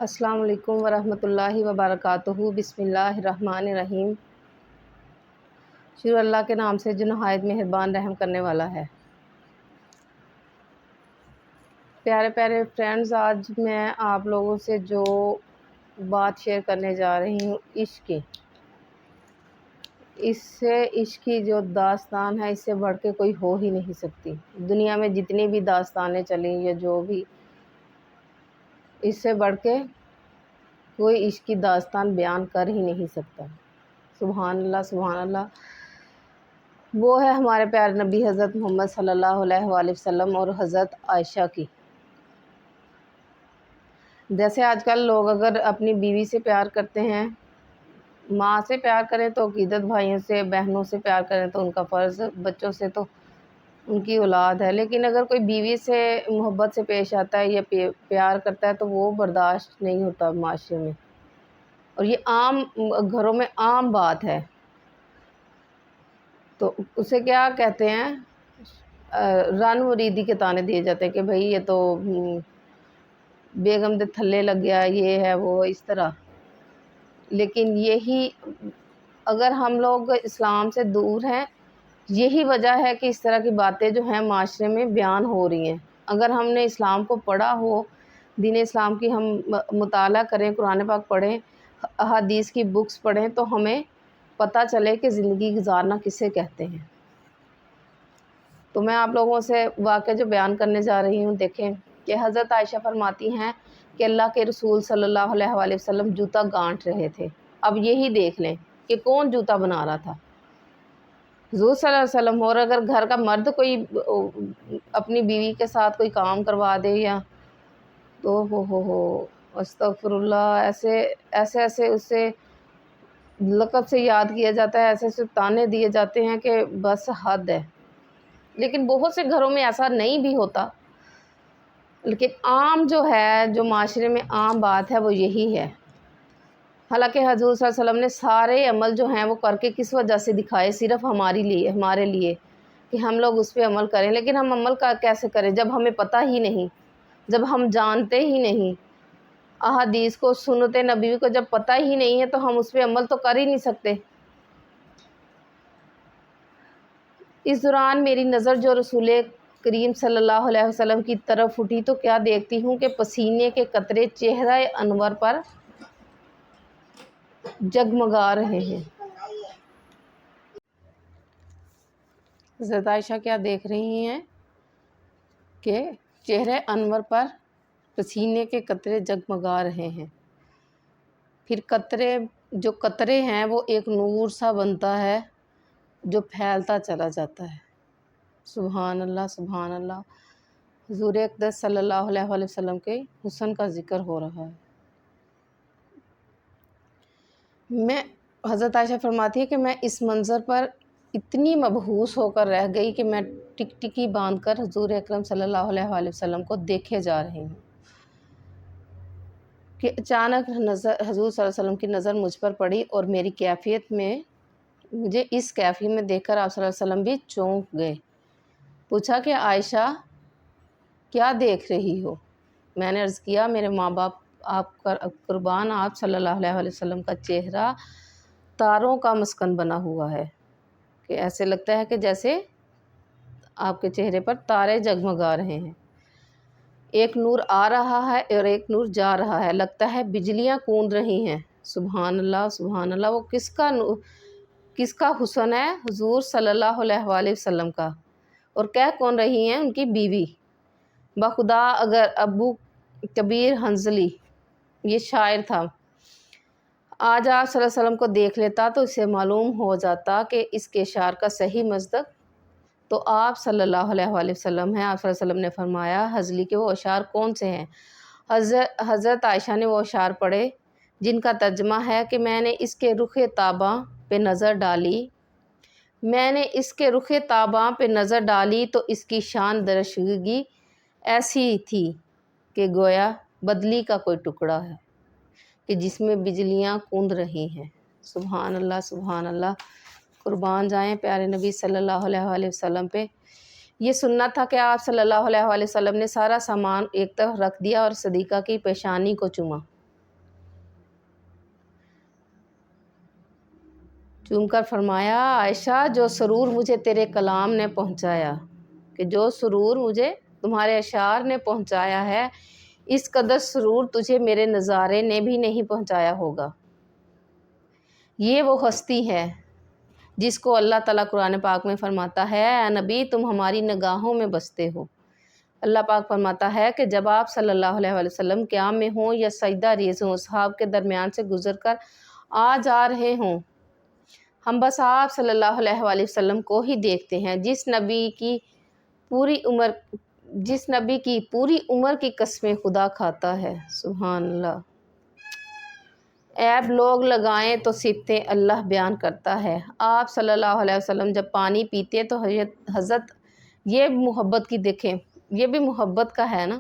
السلام علیکم ورحمۃ اللہ وبرکاتہ۔ بسم اللہ الرحمن الرحیم۔ شروع اللہ کے نام سے جو نہایت مہربان رحم کرنے والا ہے۔ پیارے پیارے فرینڈز، آج میں آپ لوگوں سے جو بات شیئر کرنے جا رہی ہوں عشق کی، اس سے عشق کی جو داستان ہے اس سے بڑھ کے کوئی ہو ہی نہیں سکتی۔ دنیا میں جتنی بھی داستانیں چلیں یا جو بھی، اس سے بڑھ کے کوئی عشق کی داستان بیان کر ہی نہیں سکتا۔ سبحان اللہ سبحان اللہ۔ وہ ہے ہمارے پیارے نبی حضرت محمد صلی اللہ علیہ وآلہ وسلم اور حضرت عائشہ کی۔ جیسے آج کل لوگ اگر اپنی بیوی سے پیار کرتے ہیں، ماں سے پیار کریں تو عقیدت، بھائیوں سے بہنوں سے پیار کریں تو ان کا فرض، بچوں سے تو ان کی اولاد ہے، لیکن اگر کوئی بیوی سے محبت سے پیش آتا ہے یا پیار کرتا ہے تو وہ برداشت نہیں ہوتا معاشرے میں، اور یہ عام گھروں میں عام بات ہے۔ تو اسے کیا کہتے ہیں، رن مریدی کے طعنے دیے جاتے ہیں کہ بھئی یہ تو بیگم دے تھلے لگ گیا، یہ ہے وہ، اس طرح۔ لیکن یہی اگر ہم لوگ اسلام سے دور ہیں، یہی وجہ ہے کہ اس طرح کی باتیں جو ہیں معاشرے میں بیان ہو رہی ہیں۔ اگر ہم نے اسلام کو پڑھا ہو، دین اسلام کی ہم مطالعہ کریں، قرآن پاک پڑھیں، احادیث کی بکس پڑھیں، تو ہمیں پتہ چلے کہ زندگی گزارنا کسے کہتے ہیں۔ تو میں آپ لوگوں سے واقعہ جو بیان کرنے جا رہی ہوں، دیکھیں کہ حضرت عائشہ فرماتی ہیں کہ اللہ کے رسول صلی اللہ علیہ وآلہ وسلم جوتا گانٹھ رہے تھے۔ اب یہی دیکھ لیں کہ کون جوتا بنا رہا تھا، حضور صلی اللہ علیہ وسلم۔ اور اگر گھر کا مرد کوئی اپنی بیوی کے ساتھ کوئی کام کروا دے یا تو ہو استغفر اللہ، ایسے اسے لقب سے یاد کیا جاتا ہے، ایسے تانے دیے جاتے ہیں کہ بس حد ہے۔ لیکن بہت سے گھروں میں ایسا نہیں بھی ہوتا، لیکن عام جو ہے، جو معاشرے میں عام بات ہے وہ یہی ہے۔ حالانکہ حضور صلی اللہ علیہ وسلم نے سارے عمل جو ہیں وہ کر کے کس وجہ سے دکھائے، صرف ہمارے لیے کہ ہم لوگ اس پہ عمل کریں۔ لیکن ہم عمل کیسے کریں جب ہمیں پتہ ہی نہیں، جب ہم جانتے ہی نہیں، احادیث کو، سنت نبوی کو جب پتہ ہی نہیں ہے تو ہم اس پہ عمل تو کر ہی نہیں سکتے۔ اس دوران میری نظر جو رسول کریم صلی اللہ علیہ وسلم کی طرف اٹھی تو کیا دیکھتی ہوں کہ پسینے کے قطرے چہرہ انور پر جگمگا رہے ہیں۔ حضرت عائشہ کیا دیکھ رہی ہیں کہ چہرہ انور پر پسینے کے قطرے جگمگا رہے ہیں۔ پھر قطرے ہیں وہ ایک نور سا بنتا ہے جو پھیلتا چلا جاتا ہے۔ سبحان اللہ سبحان اللہ۔ حضور اقدس صلی اللہ علیہ وآلہ وسلم کے حسن کا ذکر ہو رہا ہے۔ حضرت عائشہ فرماتی ہے کہ میں اس منظر پر اتنی مبہوس ہو کر رہ گئی کہ میں ٹکٹکی باندھ کر حضور اکرم صلی اللہ علیہ وآلہ وسلم کو دیکھے جا رہی ہوں کہ اچانک حضور صلی اللہ علیہ وسلم کی نظر مجھ پر پڑی، اور میری کیفیت میں، مجھے اس کیفیت میں دیکھ کر آپ صلی اللہ علیہ وسلم بھی چونک گئے۔ پوچھا کہ عائشہ کیا دیکھ رہی ہو؟ میں نے عرض کیا میرے ماں باپ آپ کا قربان، آپ صلی اللہ علیہ وآلہ وسلم کا چہرہ تاروں کا مسکن بنا ہوا ہے، کہ ایسے لگتا ہے کہ جیسے آپ کے چہرے پر تارے جگمگا رہے ہیں۔ ایک نور آ رہا ہے اور ایک نور جا رہا ہے، لگتا ہے بجلیاں کوند رہی ہیں۔ سبحان اللہ سبحان اللہ۔ وہ کس کا حسن ہے؟ حضور صلی اللہ علیہ وآلہ وسلم کا۔ اور کہہ کون رہی ہیں؟ ان کی بیوی۔ بخدا اگر ابو کبیر حنظلی، یہ شاعر تھا، آج آپ صلی اللہ علیہ وسلم کو دیکھ لیتا تو اسے معلوم ہو جاتا کہ اس کے اشعار کا صحیح مصداق تو آپ صلی اللہ علیہ وآلہ وسلم ہیں۔ آپ صلی اللہ علیہ وسلم نے فرمایا حنظلی کے وہ اشعار کون سے ہیں؟ حضرت عائشہ نے وہ اشعار پڑھے جن کا ترجمہ ہے کہ میں نے اس کے رخ تاباں پہ نظر ڈالی، میں نے اس کے رخ تاباں پہ نظر ڈالی تو اس کی شان درشگی ایسی تھی کہ گویا بدلی کا کوئی ٹکڑا ہے کہ جس میں بجلیاں کوند رہی ہیں۔ سبحان اللہ سبحان اللہ۔ قربان جائیں پیارے نبی صلی اللہ علیہ وآلہ وسلم پہ۔ یہ سنت تھا کہ آپ صلی اللہ علیہ وآلہ وسلم نے سارا سامان ایک طرف رکھ دیا اور صدیقہ کی پیشانی کو چوما۔ چوم کر فرمایا عائشہ جو سرور مجھے تیرے کلام نے پہنچایا، کہ جو سرور مجھے تمہارے اشعار نے پہنچایا ہے، اس قدر سرور تجھے میرے نظارے نے بھی نہیں پہنچایا ہوگا۔ یہ وہ ہستی ہے جس کو اللہ تعالیٰ قرآن پاک میں فرماتا ہے اے نبی تم ہماری نگاہوں میں بستے ہو۔ اللہ پاک فرماتا ہے کہ جب آپ صلی اللہ علیہ وآلہ وسلم قیام میں ہوں یا سجدہ ریز ہوں، اصحاب کے درمیان سے گزر کر آ جا رہے ہوں، ہم بس آپ صلی اللہ علیہ وآلہ وسلم کو ہی دیکھتے ہیں، جس نبی کی پوری عمر کی قسمیں خدا کھاتا ہے۔ سبحان اللہ۔ عیب لوگ لگائیں تو صفتیں اللہ بیان کرتا ہے۔ آپ صلی اللہ علیہ وسلم جب پانی پیتے تو حضرت یہ محبت کی دیکھیں، یہ بھی محبت کا ہے نا،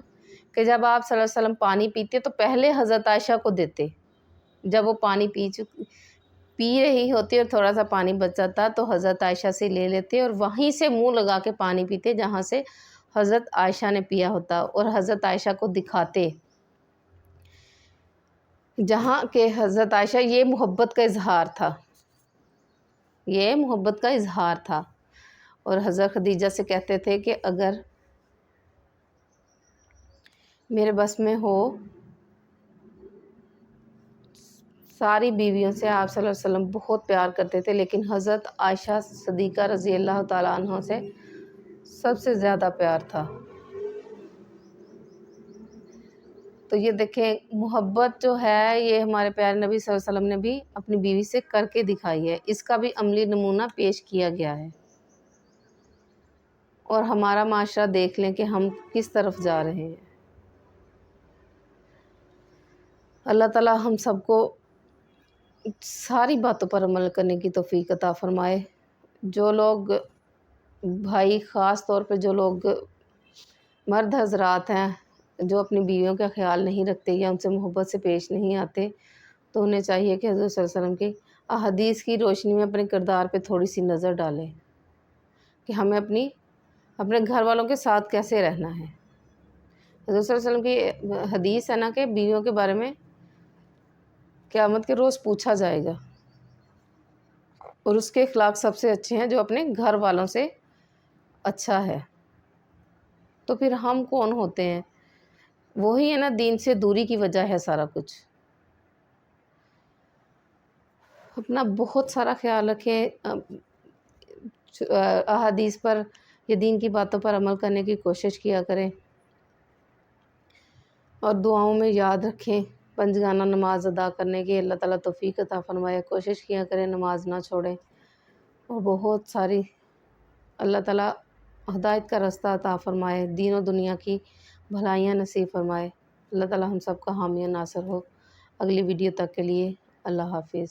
کہ جب آپ صلی اللہ علیہ وسلم پانی پیتے تو پہلے حضرت عائشہ کو دیتے، جب وہ پانی پی رہی ہوتی اور تھوڑا سا پانی بچ جاتا تو حضرت عائشہ سے لے لیتے اور وہیں سے منہ لگا کے پانی پیتے جہاں سے حضرت عائشہ نے پیا ہوتا، اور حضرت عائشہ کو دکھاتے، جہاں کہ حضرت عائشہ یہ محبت کا اظہار تھا، یہ محبت کا اظہار تھا۔ اور حضرت خدیجہ سے کہتے تھے کہ اگر میرے بس میں ہو ساری بیویوں سے آپ صلی اللہ علیہ وسلم بہت پیار کرتے تھے، لیکن حضرت عائشہ صدیقہ رضی اللہ تعالیٰ عنہ سے سب سے زیادہ پیار تھا۔ تو یہ دیکھیں محبت جو ہے یہ ہمارے پیارے نبی صلی اللہ علیہ وسلم نے بھی اپنی بیوی سے کر کے دکھائی ہے، اس کا بھی عملی نمونہ پیش کیا گیا ہے۔ اور ہمارا معاشرہ دیکھ لیں کہ ہم کس طرف جا رہے ہیں۔ اللہ تعالیٰ ہم سب کو ساری باتوں پر عمل کرنے کی توفیق عطا فرمائے۔ جو لوگ بھائی خاص طور پہ جو لوگ مرد حضرات ہیں جو اپنی بیویوں کا خیال نہیں رکھتے یا ان سے محبت سے پیش نہیں آتے، تو انہیں چاہیے کہ حضور صلی اللہ علیہ وسلم کی احادیث کی روشنی میں اپنے کردار پہ تھوڑی سی نظر ڈالیں کہ ہمیں اپنے گھر والوں کے ساتھ کیسے رہنا ہے۔ حضور صلی اللہ علیہ وسلم کی حدیث ہے نا کہ بیویوں کے بارے میں قیامت کے روز پوچھا جائے گا، اور اس کے اخلاق سب سے اچھے ہیں جو اپنے گھر والوں سے اچھا ہے۔ تو پھر ہم کون ہوتے ہیں؟ وہی ہے نا، دین سے دوری کی وجہ ہے سارا کچھ۔ اپنا بہت سارا خیال رکھیں، احادیث پر یا دین کی باتوں پر عمل کرنے کی کوشش کیا کریں، اور دعاؤں میں یاد رکھیں پنجگانہ نماز ادا کرنے کی اللہ تعالیٰ توفیق عطا فرمائے۔ کوشش کیا کریں نماز نہ چھوڑیں، اور بہت ساری اللہ تعالیٰ ہدایت کا راستہ عطا فرمائے، دین و دنیا کی بھلائیاں نصیب فرمائے۔ اللہ تعالیٰ ہم سب کا حامی و ناصر ہو۔ اگلی ویڈیو تک کے لیے اللہ حافظ۔